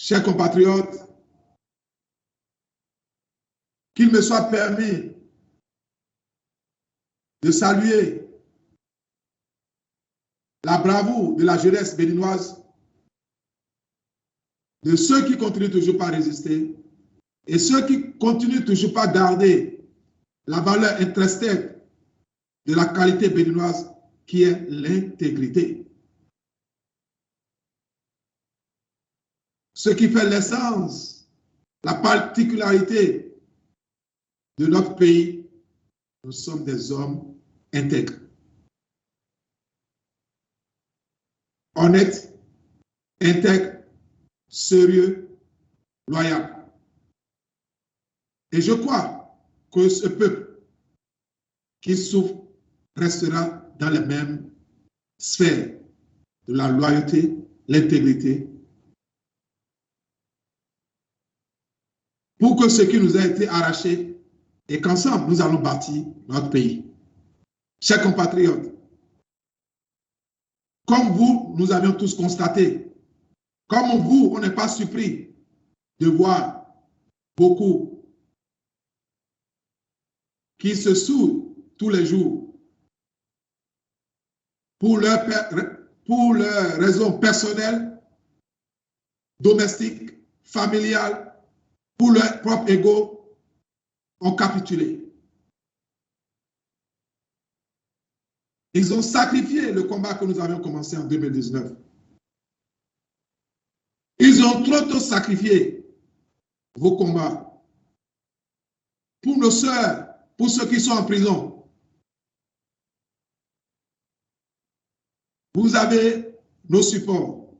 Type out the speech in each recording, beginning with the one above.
Chers compatriotes, qu'il me soit permis de saluer la bravoure de la jeunesse béninoise, de ceux qui continuent toujours pas à résister et ceux qui continuent toujours pas à garder la valeur intrinsèque de la qualité béninoise qui est l'intégrité. Ce qui fait l'essence, la particularité de notre pays, nous sommes des hommes intègres, honnêtes, intègres, sérieux, loyaux. Et je crois que ce peuple qui souffre restera dans les mêmes sphères de la loyauté, l'intégrité, pour que ce qui nous a été arraché et qu'ensemble nous allons bâtir notre pays. Chers compatriotes, comme vous, nous avions tous constaté, comme vous, on n'est pas surpris de voir beaucoup qui se souillent tous les jours pour leurs raisons personnelles, domestiques, familiales, pour leur propre ego, ont capitulé. Ils ont sacrifié le combat que nous avions commencé en 2019. Ils ont trop tôt sacrifié vos combats pour nos sœurs, pour ceux qui sont en prison. Vous avez nos supports.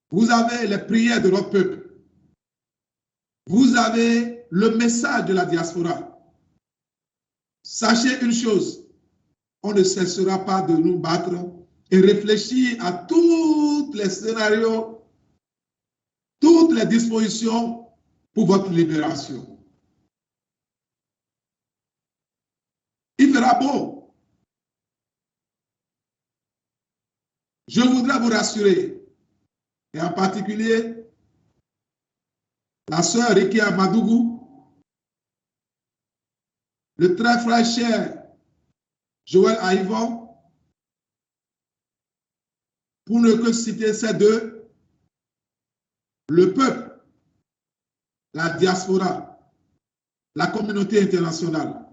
Vous avez les prières de notre peuple. Vous avez le message de la diaspora. Sachez une chose, on ne cessera pas de nous battre et réfléchir à tous les scénarios, toutes les dispositions pour votre libération. Il fera beau. Je voudrais vous rassurer, et en particulier la sœur Rikia Madougou, le très frère cher Joël Aïvon, pour ne que citer ces deux, le peuple, la diaspora, la communauté internationale,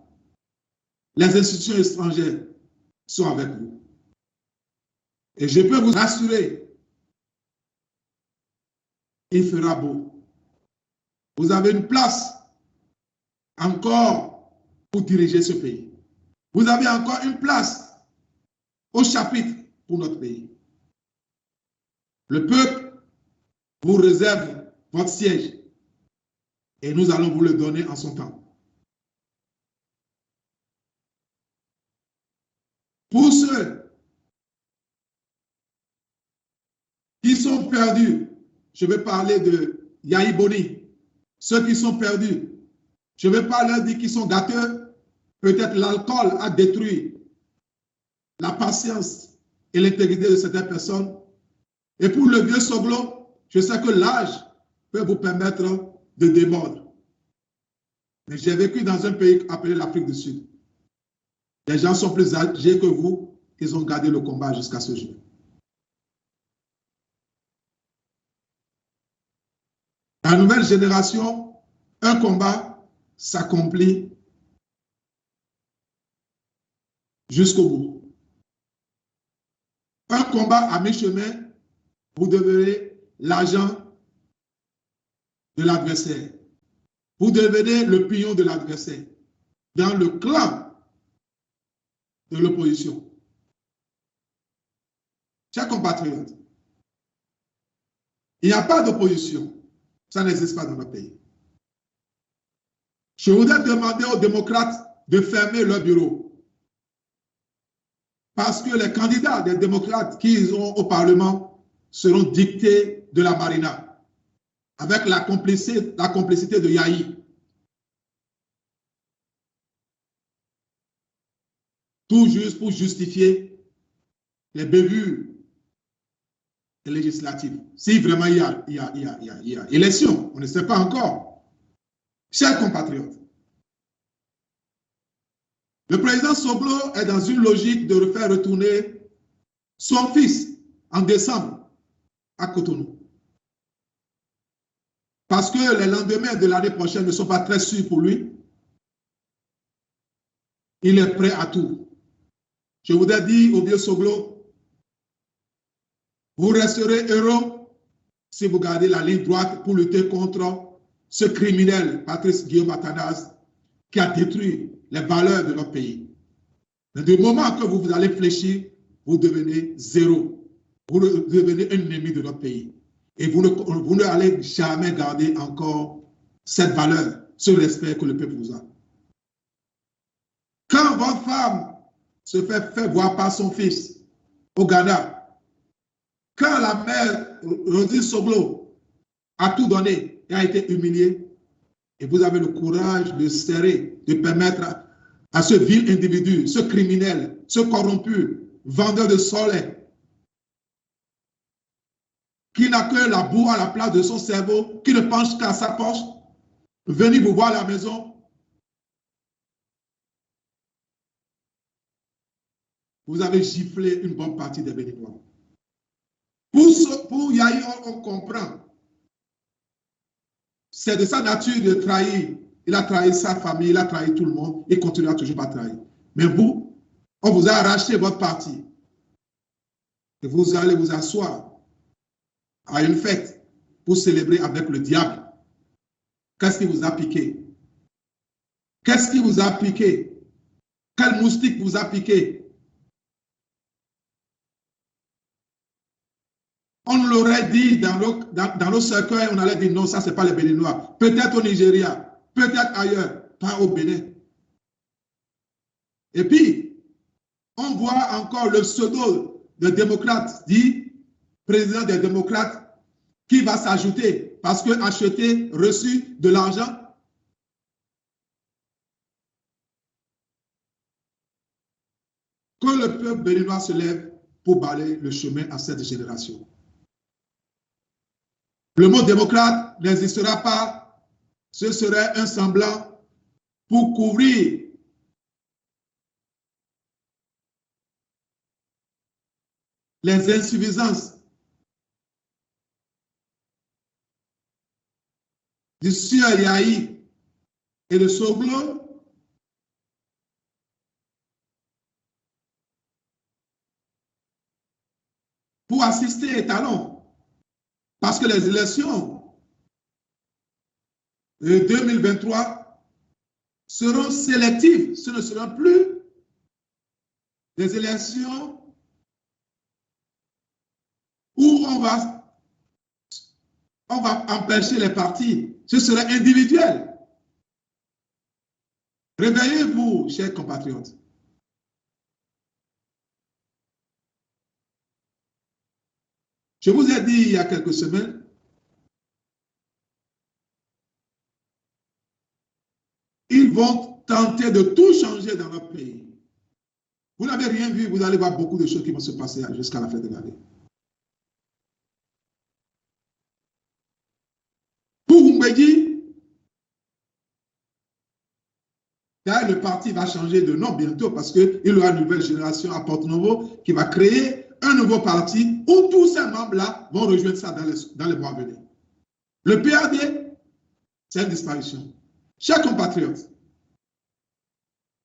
les institutions étrangères sont avec vous. Et je peux vous rassurer, il fera beau. Vous avez une place encore pour diriger ce pays. Vous avez encore une place au chapitre pour notre pays. Le peuple vous réserve votre siège et nous allons vous le donner en son temps. Pour ceux qui sont perdus, je vais parler de Yahi Boni. Ceux qui sont perdus, je ne vais pas leur dire qu'ils sont gâteux. Peut-être l'alcool a détruit la patience et l'intégrité de certaines personnes. Et pour le vieux Soglo, je sais que l'âge peut vous permettre de démordre. Mais j'ai vécu dans un pays appelé l'Afrique du Sud. Les gens sont plus âgés que vous, ils ont gardé le combat jusqu'à ce jour. La nouvelle génération, un combat s'accomplit jusqu'au bout. Un combat à mi-chemin, vous devenez l'agent de l'adversaire. Vous devenez le pion de l'adversaire dans le clan de l'opposition. Chers compatriotes, il n'y a pas d'opposition. Ça n'existe pas dans notre pays. Je voudrais demander aux démocrates de fermer leur bureau. Parce que les candidats des démocrates qu'ils ont au Parlement seront dictés de la Marina, avec la complicité de Yahi. Tout juste pour justifier les bévues législatives. Si vraiment il y a élection, on ne sait pas encore. Chers compatriotes, le président Soglo est dans une logique de refaire retourner son fils en décembre à Cotonou. Parce que les lendemains de l'année prochaine ne sont pas très sûrs pour lui. Il est prêt à tout. Je voudrais dire au vieux Soglo, vous resterez héros si vous gardez la ligne droite pour lutter contre ce criminel, Patrice Guillaume Athanase, qui a détruit les valeurs de notre pays. Mais du moment que vous allez fléchir, vous devenez zéro. Vous devenez un ennemi de notre pays. Et vous ne allez jamais garder encore cette valeur, ce respect que le peuple vous a. Quand votre femme se fait voir par son fils au Ghana, quand la mère Rosine Soglo a tout donné et a été humiliée, et vous avez le courage de serrer, de permettre à ce vil individu, ce criminel, ce corrompu, vendeur de soleil, qui n'a que la boue à la place de son cerveau, qui ne pense qu'à sa poche, venir vous voir à la maison. Vous avez giflé une bonne partie des Béninois. Pour Yahi, on comprend. C'est de sa nature de trahir. Il a trahi sa famille, il a trahi tout le monde, il continuera toujours à trahir. Mais vous, on vous a arraché votre parti. Et vous allez vous asseoir à une fête pour célébrer avec le diable. Qu'est-ce qui vous a piqué? Qu'est-ce qui vous a piqué? Quel moustique vous a piqué? On l'aurait dit dans nos cercueils, on allait dire non, ça, ce n'est pas les Béninois. Peut-être au Nigeria, peut-être ailleurs, pas au Bénin. Et puis, on voit encore le pseudo de démocrate, dit président des démocrates, qui va s'ajouter parce que acheter, reçu de l'argent. Que le peuple béninois se lève pour balayer le chemin à cette génération. Le mot démocrate n'existera pas. Ce serait un semblant pour couvrir les insuffisances du sieur Yahi et de Soglo. Pour assister étalons. Parce que les élections de 2023 seront sélectives. Ce ne seront plus des élections où on va empêcher les partis. Ce serait individuel. Réveillez-vous, chers compatriotes. Je vous ai dit il y a quelques semaines, ils vont tenter de tout changer dans notre pays. Vous n'avez rien vu, vous allez voir beaucoup de choses qui vont se passer jusqu'à la fin de l'année. Pour Mbeki, le parti va changer de nom bientôt parce qu'il y aura une nouvelle génération à Porto-Novo qui va créer un nouveau parti où tous ces membres-là vont rejoindre ça dans les mois à venir. Le PAD, c'est une disparition. Chers compatriotes,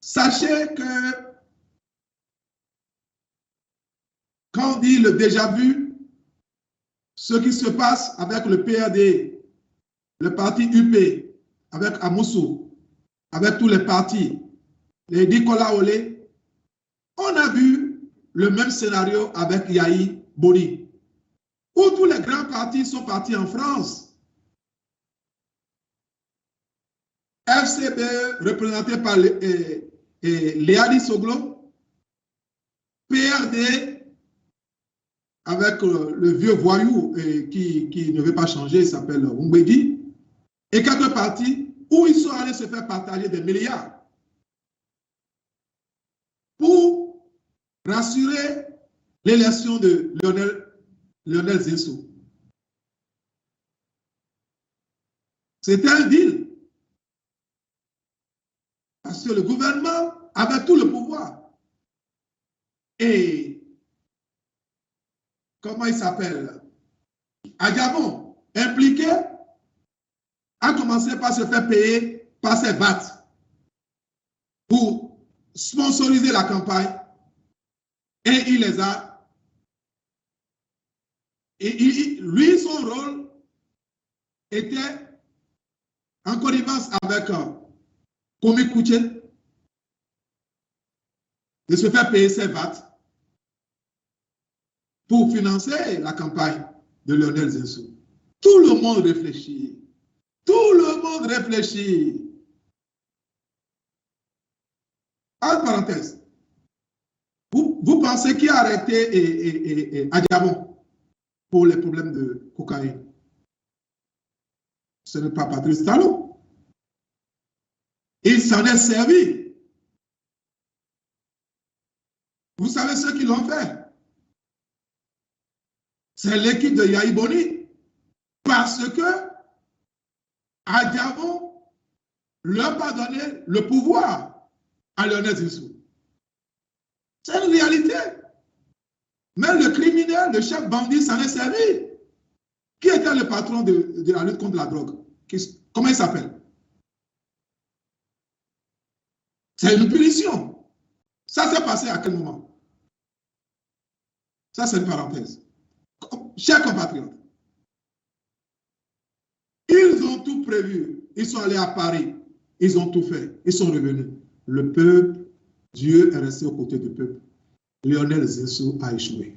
sachez que quand on dit le déjà vu, ce qui se passe avec le PAD, le parti UP, avec Amoussou, avec tous les partis, les Nicolas Olé, on a vu le même scénario avec Yahi Boni, où tous les grands partis sont partis en France. FCB, représenté par Léadi Soglo, PRD, avec le vieux voyou qui ne veut pas changer, il s'appelle Mbeki, et quelques partis où ils sont allés se faire partager des milliards pour rassurer l'élection de Lionel Lionel Zinsou. C'était un deal. Parce que le gouvernement avait tout le pouvoir. Et comment il s'appelle? Adjamon, impliqué, a commencé par se faire payer par ses VAT pour sponsoriser la campagne. Et il les a. Et lui, son rôle était en connivence avec Komi Kouché de se faire payer ses VAT pour financer la campagne de Lionel Zinsou. Tout le monde réfléchit. Tout le monde réfléchit. En parenthèse, vous pensez qui a arrêté Adjamon pour les problèmes de cocaïne? Ce n'est pas Patrice Talon. Il s'en est servi. Vous savez ceux qui l'ont fait? C'est l'équipe de Yahi Boni. Parce que Adjamon leur a donné le pouvoir à Lionel Zinsou. C'est une réalité. Même le criminel, le chef bandit s'en est servi. Qui était le patron de la lutte contre la drogue? Comment il s'appelle? C'est une punition. Ça s'est passé à quel moment? Ça, c'est une parenthèse. Chers compatriotes, ils ont tout prévu. Ils sont allés à Paris. Ils ont tout fait. Ils sont revenus. Le peuple, Dieu est resté aux côtés du peuple. Lionel Zinsou a échoué.